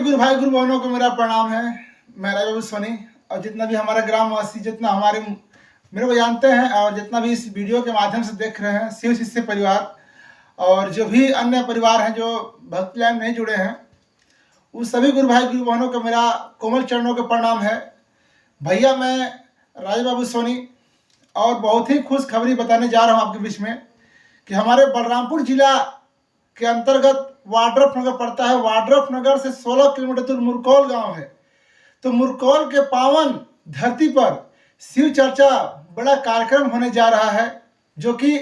गुरु भाई गुरु बहनों को मेरा प्रणाम है। मैं राजा बाबू सोनी और जितना भी हमारा ग्रामवासी, जितना हमारे मेरे को जानते हैं और जितना भी इस वीडियो के माध्यम से देख रहे हैं, शिव शिष्य परिवार और जो भी अन्य परिवार हैं जो भक्ति लाइन नहीं जुड़े हैं, उन सभी गुरु भाई गुरु बहनों को मेरा कोमल चरणों के प्रणाम है। भैया मैं राजा बाबू सोनी और बहुत ही खुशखबरी बताने जा रहा हूँ आपके बीच में कि हमारे बलरामपुर जिला के अंतर्गत वाड्रफ नगर पड़ता है। वाड्रफ नगर से 16 किलोमीटर दूर मुरकौल गांव है। तो मुरकौल के पावन धरती पर शिव चर्चा बड़ा कार्यक्रम होने जा रहा है, जो कि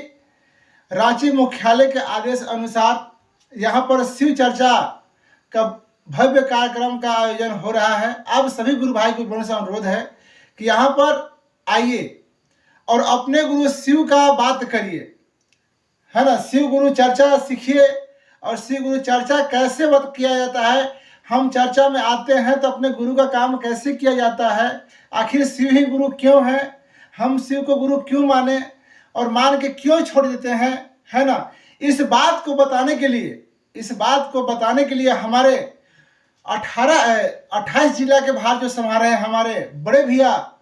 रांची मुख्यालय के आदेश अनुसार यहाँ पर शिव चर्चा का भव्य कार्यक्रम का आयोजन हो रहा है। आप सभी गुरु भाई गुरु बहनों से अनुरोध है कि यहाँ पर आइए और अपने गुरु शिव का बात करिए, है ना। शिव गुरु चर्चा सीखिए और शिव गुरु चर्चा कैसे किया जाता है। हम चर्चा में आते हैं तो अपने गुरु का काम कैसे किया जाता है, आखिर शिव ही गुरु क्यों है, हम शिव को गुरु क्यों माने और मान के क्यों छोड़ देते हैं, है ना। इस बात को बताने के लिए हमारे 28 जिला के भार जो संभाल रहे हैं हमारे बड़े भैया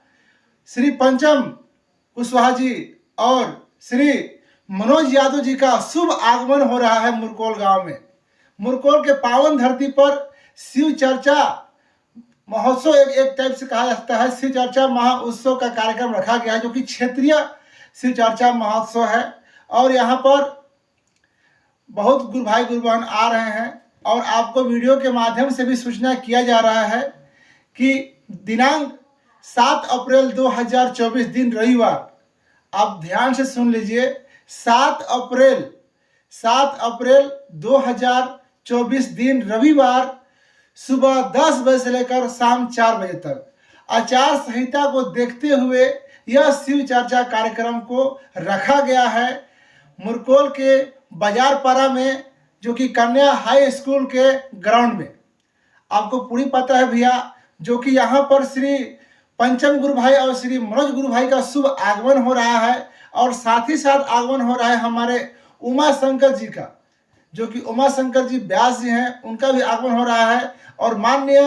श्री पंचम कुशवाहा जी और श्री मनोज यादव जी का शुभ आगमन हो रहा है मुरकौल गांव में। मुरकौल के पावन धरती पर शिव चर्चा महोत्सव एक टाइप से कहा जाता है। शिव चर्चा महाउत्सव का कार्यक्रम रखा गया है, जो कि क्षेत्रीय शिव चर्चा महोत्सव है। और यहाँ पर बहुत गुरु भाई गुरु बहन आ रहे हैं और आपको वीडियो के माध्यम से भी सूचना किया जा रहा है कि दिनांक 7 अप्रैल 2024 दिन रविवार, आप ध्यान से सुन लीजिए, 7 अप्रैल 2024 दिन रविवार सुबह 10 बजे से लेकर शाम 4 बजे तक आचार संहिता को देखते हुए यह शिव चर्चा कार्यक्रम को रखा गया है मुरकौल के बाजारपाड़ा में, जो कि कन्या हाई स्कूल के ग्राउंड में। आपको पूरी पता है भैया, जो कि यहाँ पर श्री पंचम गुरु भाई और श्री मनोज गुरु भाई का शुभ आगमन हो रहा है और साथ ही साथ आगमन हो रहा है हमारे उमा शंकर जी का, जो कि उमा शंकर जी व्यास जी हैं, उनका भी आगमन हो रहा है। और माननीय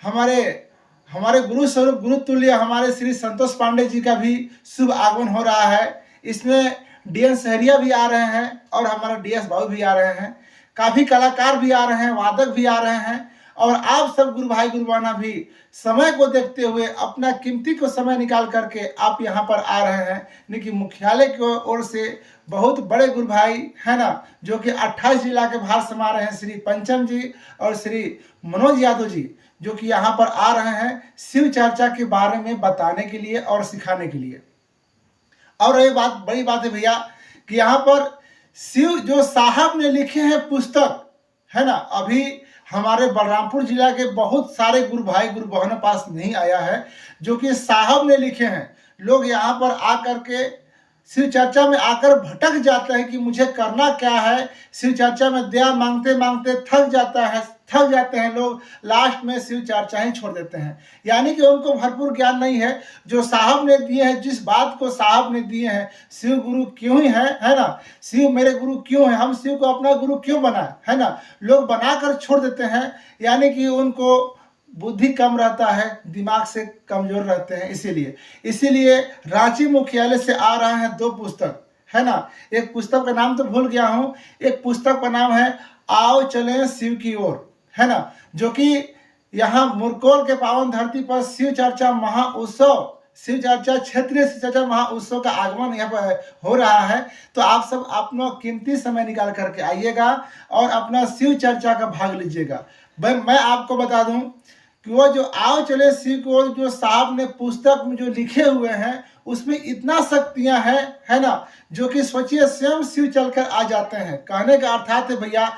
हमारे गुरु स्वरूप गुरु तुल्य हमारे श्री संतोष पांडे जी का भी शुभ आगमन हो रहा है। इसमें डीएन सहरिया भी आ रहे हैं और हमारा डीएस बाबू भी आ रहे हैं, काफ़ी कलाकार भी आ रहे हैं, वादक भी आ रहे हैं। और आप सब गुरु भाई गुरु बहना भी समय को देखते हुए अपना कीमती को समय निकाल करके आप यहाँ पर आ रहे हैं। लेकिन मुख्यालय की ओर से बहुत बड़े गुरु भाई है ना, जो कि 28 जिला के भार समा रहे हैं, श्री पंचम जी और श्री मनोज यादव जी, जो कि यहाँ पर आ रहे हैं शिव चर्चा के बारे में बताने के लिए और सिखाने के लिए। और ये बात बड़ी बात है भैया कि यहाँ पर शिव जो साहब ने लिखे हैं पुस्तक, है ना, अभी हमारे बलरामपुर जिला के बहुत सारे गुरु भाई गुरु बहनों पास नहीं आया है, जो कि साहब ने लिखे हैं। लोग यहाँ पर आकर के शिव चर्चा में आकर भटक जाते हैं कि मुझे करना क्या है। शिव चर्चा में दया मांगते मांगते थक जाते हैं लोग, लास्ट में शिव चर्चा ही छोड़ देते हैं। यानी कि उनको भरपूर ज्ञान नहीं है जो साहब ने दिए हैं, जिस बात को साहब ने दिए हैं, शिव गुरु क्यों ही है ना, शिव मेरे गुरु क्यों है, हम शिव को अपना गुरु क्यों बनाए, है ना। लोग बनाकर छोड़ देते हैं, यानी कि उनको बुद्धि कम रहता है, दिमाग से कमजोर रहते हैं। इसीलिए रांची मुख्यालय से आ रहा है 2 पुस्तक, है ना। एक पुस्तक का नाम तो भूल गया हूँ, एक पुस्तक का नाम है आओ चलें शिव की ओर, है ना, जो कि यहाँ मुरकौल के पावन धरती पर शिव चर्चा महाउत्सव, शिव चर्चा क्षेत्रीय शिव चर्चा महाउत्सव का आगमन यहाँ पर हो रहा है। तो आप सब अपना कीमती समय निकाल करके आइएगा और अपना शिव चर्चा का भाग लीजिएगा। मैं आपको बता दूं कि वो जो आओ चले शिव को जो साहब ने पुस्तक में जो लिखे हुए हैं, उसमें इतना शक्तियां हैं, है ना, जो कि सोचिए स्वयं शिव चलकर आ जाते हैं। कहने का अर्थात है भैया,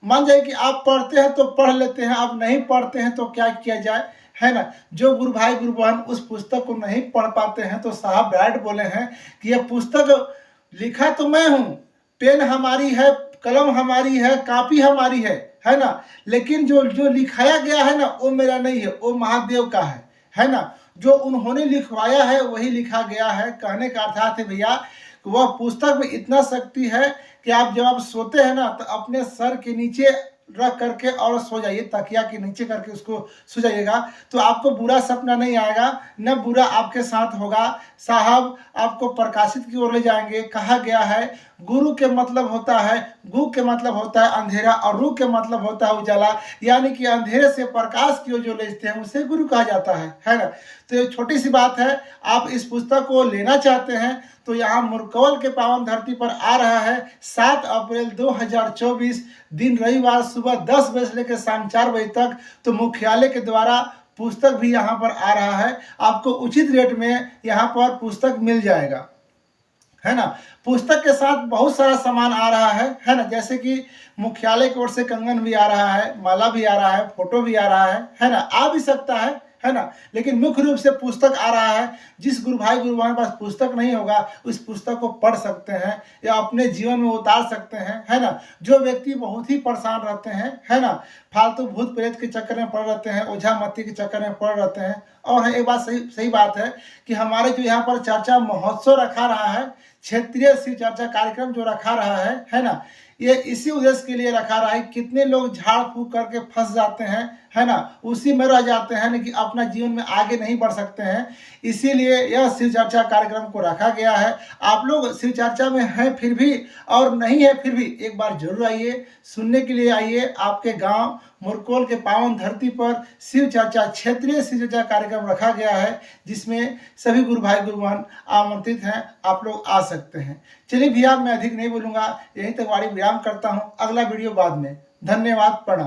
मान जाए कि आप पढ़ते हैं तो पढ़ लेते हैं, आप नहीं पढ़ते हैं तो क्या किया जाए, है ना। जो गुरु भाई गुरु बहन उस पुस्तक को नहीं पढ़ पाते हैं, तो साहब डायरेक्ट बोले हैं कि यह पुस्तक लिखा तो मैं हूँ, पेन हमारी है, कलम हमारी है, कापी हमारी है ना, लेकिन जो लिखाया गया है ना वो मेरा नहीं है, वो महादेव का है ना। जो उन्होंने लिखवाया है वही लिखा गया है। कहने का अर्थात है भैया वह पुस्तक में इतना शक्ति है कि आप जब आप सोते हैं ना तो अपने सर के नीचे रख करके और सो जाइए, तकिया के नीचे करके उसको सो जाइएगा, तो आपको बुरा सपना नहीं आएगा, न बुरा आपके साथ होगा। साहब आपको प्रकाशित की ओर ले जाएंगे। कहा गया है गुरु के मतलब होता है, गु के मतलब होता है अंधेरा और रू के मतलब होता है उजाला, यानी कि अंधेरे से प्रकाश की ओर जो ले जाते हैं उसे गुरु कहा जाता है ना। तो ये छोटी सी बात है। आप इस पुस्तक को लेना चाहते हैं तो यहाँ मुरकौल के पावन धरती पर आ रहा है 7 अप्रैल 2024 दिन रविवार सुबह 10 बजे से लेकर शाम 4 बजे तक। तो मुख्यालय के द्वारा पुस्तक भी यहाँ पर आ रहा है, आपको उचित रेट में यहाँ पर पुस्तक मिल जाएगा, है ना। पुस्तक के साथ बहुत सारा सामान आ रहा है ना, जैसे कि मुख्यालय की ओर से कंगन भी आ रहा है, माला भी आ रहा है, फोटो भी आ रहा है ना, आ भी सकता है ना। लेकिन मुख्य रूप से पुस्तक आ रहा है। जिस गुरु भाई गुरु के पास पुस्तक नहीं होगा उस पुस्तक को पढ़ सकते हैं या अपने जीवन में उतार सकते हैं, है ना। जो व्यक्ति बहुत ही परेशान रहते हैं, है ना, फालतू भूत प्रेत के चक्कर में पड़ रहते हैं, ओझा मत्ती के चक्कर में पड़ रहते हैं। और एक बात सही बात है कि हमारे जो यहाँ पर चर्चा महोत्सव रखा रहा है, क्षेत्रीय शिव चर्चा कार्यक्रम जो रखा रहा है ना, ये इसी उद्देश्य के लिए रखा रहा है। कितने लोग झाड़ फूक करके फंस जाते हैं, है ना, उसी में रह जाते हैं ना, कि अपना जीवन में आगे नहीं बढ़ सकते हैं। इसीलिए यह शिव चर्चा कार्यक्रम को रखा गया है। आप लोग शिव चर्चा में हैं फिर भी और नहीं है फिर भी एक बार जरूर आइए, सुनने के लिए आइए। आपके गांव मुरकौल के पावन धरती पर शिव चर्चा क्षेत्रीय शिव चर्चा कार्यक्रम रखा गया है, जिसमें सभी गुरु भाई गुरुवान आमंत्रित हैं, आप लोग आ सकते हैं। चलिए भैया, मैं अधिक नहीं बोलूँगा, यहीं तक वाणी विराम करता हूँ। अगला वीडियो बाद में। धन्यवाद, प्रणाम।